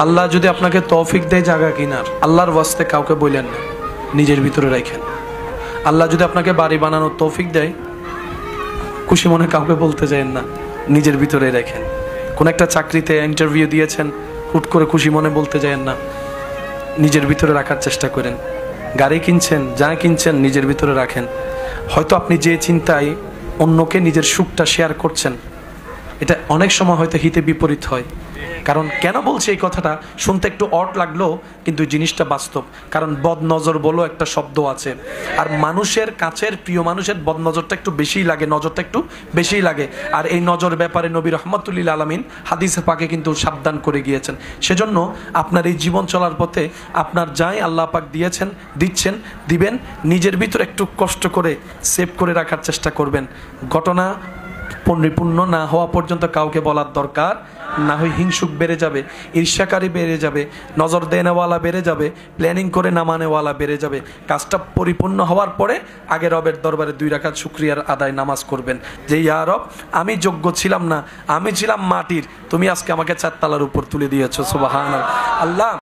আল্লাহ যদি আপনাকে তৌফিক দেয় জায়গা কিনার, আল্লাহর ওয়াস্তে কাউকে বললেন না, নিজের ভিতরে রাখেন। আল্লাহ যদি আপনাকে বাড়ি বানানোর তৌফিক দেয়, খুশি মনে কাউকে বলতে যাবেন না, নিজের ভিতরে রাখেন। কোন একটা চাকরিতে ইন্টারভিউ দিয়েছেন, হুট করে খুশি মনে বলতে যাবেন না, নিজের ভিতরে রাখার চেষ্টা করেন। গাড়ি কিনছেন, যা কিনছেন নিজের ভিতরে রাখেন। হয়তো আপনি যে চিন্তায় অন্যকে নিজের সুখটা শেয়ার করছেন, এটা অনেক সময় হয়তো হিতে বিপরীত হয়। কারণ কেন বলছি এই কথাটা, শুনতে একটু অড লাগলেও কিন্তু জিনিসটা বাস্তব। কারণ বদনজর বলো একটা শব্দ আছে, আর মানুষের কাছের প্রিয় মানুষের বদনজরটা একটু বেশিই লাগে, নজরটা একটু বেশিই লাগে। আর এই নজর ব্যাপারে নবী রহমতুল্লিল আলামিন হাদিসে পাকে কিন্তু সাবধান করে গিয়েছেন। সেজন্য আপনার এই জীবন চলার পথে আপনার যাই আল্লাহ পাক দিয়েছেন, দিচ্ছেন, দিবেন, নিজের ভিতরে একটু কষ্ট করে সেভ করে রাখার চেষ্টা করবেন। ঘটনা পরিপূর্ণ না হওয়া পর্যন্ত কাউকে বলার দরকার না, হয় হিংসুক বেড়ে যাবে, ঈর্ষাকারী বেড়ে যাবে, নজর দেনেওয়ালা বেড়ে যাবে, প্ল্যানিং করে না মানেওয়ালা বেড়ে যাবে। কাজটা পরিপূর্ণ হওয়ার পরে আগে রবের দরবারে 2 রাকাত শুকরিয়ার আদায় নামাজ করবেন, যে ইয়া রব, আমি যোগ্য ছিলাম না, আমি ছিলাম মাটির, তুমি আজকে আমাকে 4 তলার উপর তুলে দিয়েছো। সুবহানাল্লাহ। আল্লাহ